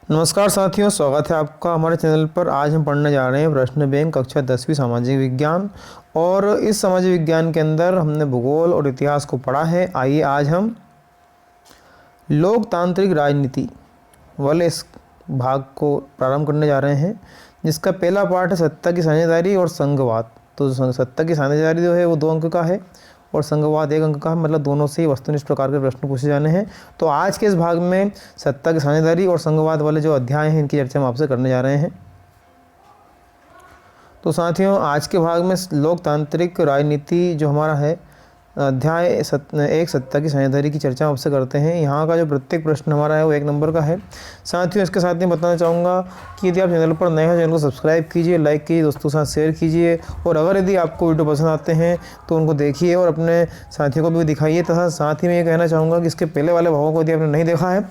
नमस्कार साथियों, स्वागत है आपका हमारे चैनल पर। आज हम पढ़ने जा रहे हैं प्रश्न बैंक कक्षा 10वीं सामाजिक विज्ञान। और इस सामाजिक विज्ञान के अंदर हमने भूगोल और इतिहास को पढ़ा है। आइए आज हम लोकतांत्रिक राजनीति वाले इस भाग को प्रारंभ करने जा रहे हैं, जिसका पहला पार्ट है सत्ता की साझेदारी और संघवाद। तो सत्ता की साझेदारी जो है वो 2 अंक का है और संघवाद 1 अंक का है, मतलब दोनों से ही वस्तुनिष्ठ प्रकार के प्रश्न पूछे जाने हैं। तो आज के इस भाग में सत्ता की साझेदारी और संघवाद वाले जो अध्याय हैं इनकी चर्चा हम आपसे करने जा रहे हैं। तो साथियों, आज के भाग में लोकतांत्रिक राजनीति जो हमारा है अध्याय 1 सत्ता की साझेदारी की चर्चा आपसे करते हैं। यहाँ का जो प्रत्येक प्रश्न हमारा है वो 1 नंबर का है। साथियों, इसके साथ ही बताना चाहूँगा कि यदि आप चैनल पर नए हैं, चैनल को सब्सक्राइब कीजिए, लाइक कीजिए, दोस्तों के साथ शेयर कीजिए। और अगर यदि आपको वीडियो पसंद आते हैं तो उनको देखिए और अपने साथियों को भी दिखाइए। तथा साथ ही मैं ये कहना चाहूँगा कि इसके पहले वाले भागों को यदि आपने नहीं देखा है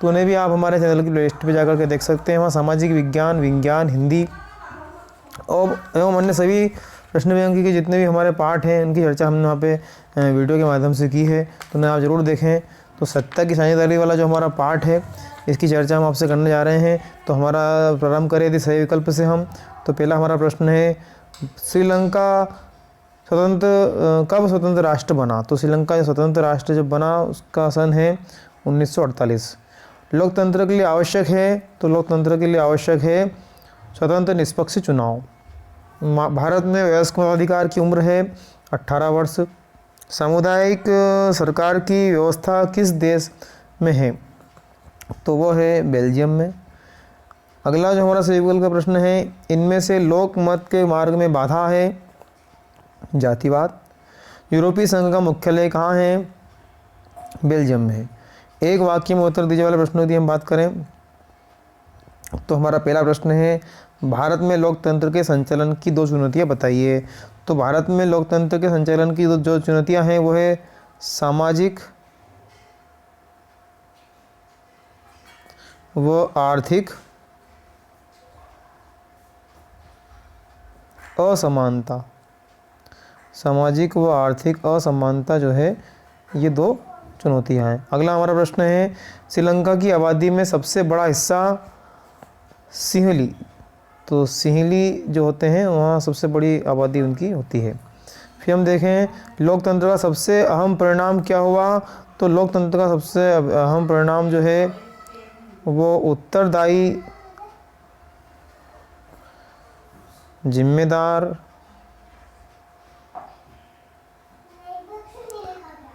तो उन्हें भी आप हमारे चैनल की प्लेलिस्ट पर जाकर के देख सकते हैं। वहाँ सामाजिक विज्ञान, विज्ञान, हिंदी और एवं अन्य सभी प्रश्न बैंक के जितने भी हमारे पार्ट हैं उनकी चर्चा हमने वहाँ पे वीडियो के माध्यम से की है, तो उन्हें आप ज़रूर देखें। तो सत्ता की साझेदारी वाला जो हमारा पार्ट है इसकी चर्चा हम आपसे करने जा रहे हैं। तो हमारा प्रारंभ करें यदि सही विकल्प से हम, तो पहला हमारा प्रश्न है श्रीलंका कब स्वतंत्र राष्ट्र बना। तो श्रीलंका स्वतंत्र राष्ट्र जब बना उसका सन है 1948। लोकतंत्र के लिए आवश्यक है, तो लोकतंत्र के लिए आवश्यक है स्वतंत्र निष्पक्ष चुनाव। भारत में वयस्क मताधिकार की उम्र है 18 वर्ष। सामुदायिक सरकार की व्यवस्था किस देश में है, तो वो है बेल्जियम में। अगला जो हमारा सही विकल्प का प्रश्न है, इनमें से लोक मत के मार्ग में बाधा है जातिवाद। यूरोपीय संघ का मुख्यालय कहाँ है, बेल्जियम में है। एक वाक्य में उत्तर दीजिए वाले प्रश्नों की हम बात करें तो हमारा पहला प्रश्न है भारत में लोकतंत्र के संचालन की 2 चुनौतियां बताइए। तो भारत में लोकतंत्र के संचालन की जो चुनौतियां हैं वो है सामाजिक व आर्थिक असमानता। सामाजिक व आर्थिक असमानता जो है ये 2 चुनौतियां हैं। अगला हमारा प्रश्न है श्रीलंका की आबादी में सबसे बड़ा हिस्सा सिंहली। तो सिंहली जो होते हैं वहाँ सबसे बड़ी आबादी उनकी होती है। फिर हम देखें लोकतंत्र का सबसे अहम परिणाम क्या हुआ। तो लोकतंत्र का सबसे अहम परिणाम जो है वो उत्तरदायी, जिम्मेदार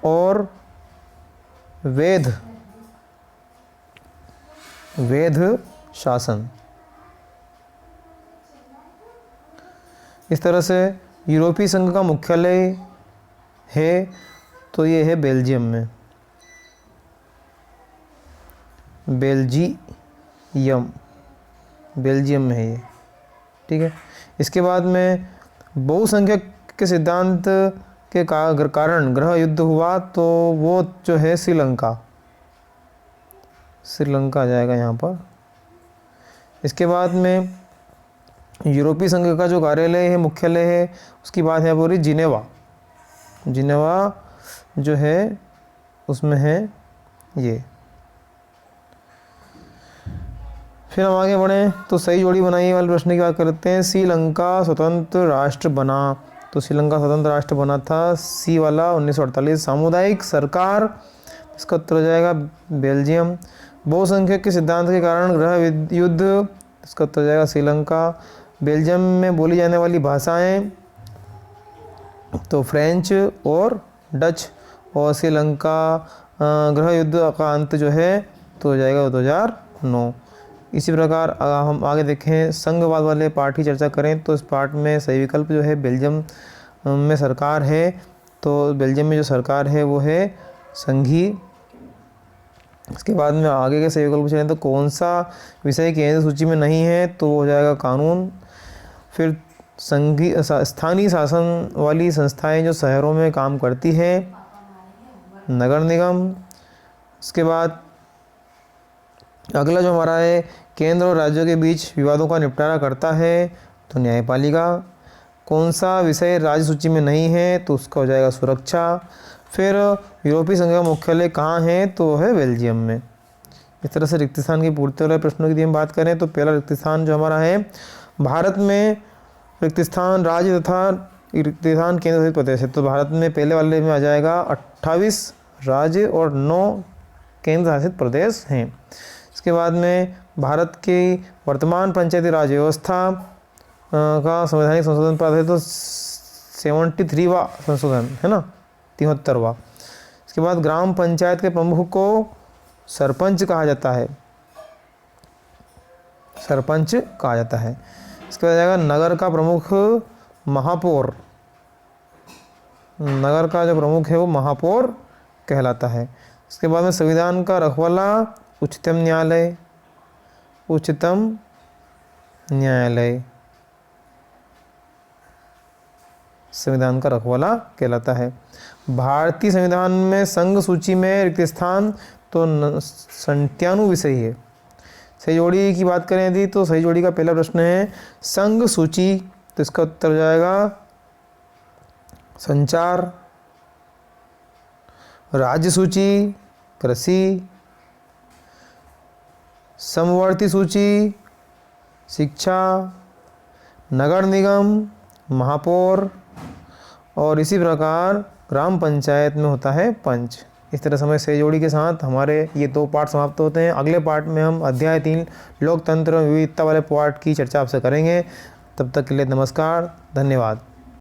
और वैध शासन। इस तरह से यूरोपीय संघ का मुख्यालय है तो ये है बेल्जियम में, बेल्जियम में है ये, ठीक है। इसके बाद में बहुसंख्यक के सिद्धांत के कारण गृह युद्ध हुआ, तो वो जो है श्रीलंका आ जाएगा यहाँ पर। इसके बाद में यूरोपीय संघ का जो कार्यालय है, मुख्यालय है, उसकी बात है पूरी जिनेवा जो है उसमें है ये। फिर हम आगे बढ़ें तो सही जोड़ी बनाइए वाले प्रश्न की बात करते हैं। श्रीलंका स्वतंत्र राष्ट्र बना। तो श्रीलंका स्वतंत्र राष्ट्र बना था सी वाला 1948। सामुदायिक सरकार, इसका उत्तर हो जाएगा बेल्जियम। बहुसंख्यक के सिद्धांत के कारण गृह युद्ध, इसका उत्तर हो जाएगा श्रीलंका। बेल्जियम में बोली जाने वाली भाषाएं तो फ्रेंच और डच। और श्रीलंका गृह युद्ध का अंत जो है तो हो जाएगा 2009। इसी प्रकार हम आगे देखें संघवाद वाले पार्ट की चर्चा करें तो इस पार्ट में सही विकल्प जो है बेल्जियम में सरकार है। तो बेल्जियम में जो सरकार है वो है संघी। इसके बाद में आगे के सही विकल्प चलें तो कौन सा विषय केंद्र सूची में नहीं है, तो वो हो जाएगा कानून। फिर स्थानीय शासन वाली संस्थाएं जो शहरों में काम करती है, नगर निगम। इसके बाद अगला जो हमारा है केंद्र और राज्यों के बीच विवादों का निपटारा करता है, तो न्यायपालिका। कौन सा विषय राज्य सूची में नहीं है, तो उसका हो जाएगा सुरक्षा। फिर यूरोपीय संघ का मुख्यालय कहाँ है, तो है बेल्जियम में। इस तरह से रिक्त स्थान की पूर्ति वाले प्रश्नों की यदि हम बात करें तो पहला रिक्त स्थान जो हमारा है, भारत में रिक्त स्थान राज्य तथा रिक्त स्थान केंद्र शासित प्रदेश है। तो भारत में पहले वाले में आ जाएगा 28 राज्य और 9 केंद्र शासित प्रदेश हैं। इसके बाद में भारत की वर्तमान पंचायती राज व्यवस्था का संवैधानिक संशोधन पर है तो 73वां संशोधन है ना, 73वां। इसके बाद ग्राम पंचायत के प्रमुख को सरपंच कहा जाता है, सरपंच कहा जाता है। इसके बाद जाएगा नगर का प्रमुख महापौर, नगर का जो प्रमुख है वो महापौर कहलाता है। इसके बाद में संविधान का रखवाला उच्चतम न्यायालय, उच्चतम न्यायालय संविधान का रखवाला कहलाता है। भारतीय संविधान में संघ सूची में रिक्त स्थान तो 97 विषय है। सही जोड़ी की बात करें यदि तो सही जोड़ी का पहला प्रश्न है संघ सूची, तो इसका उत्तर हो जाएगा संचार। राज्य सूची कृषि, समवर्ती सूची शिक्षा, नगर निगम महापौर और इसी प्रकार ग्राम पंचायत में होता है पंच। इस तरह से हमें सही जोड़ी के साथ हमारे ये 2 पार्ट समाप्त होते हैं। अगले पार्ट में हम अध्याय 3 लोकतंत्र विविधता वाले पार्ट की चर्चा आपसे करेंगे। तब तक के लिए नमस्कार, धन्यवाद।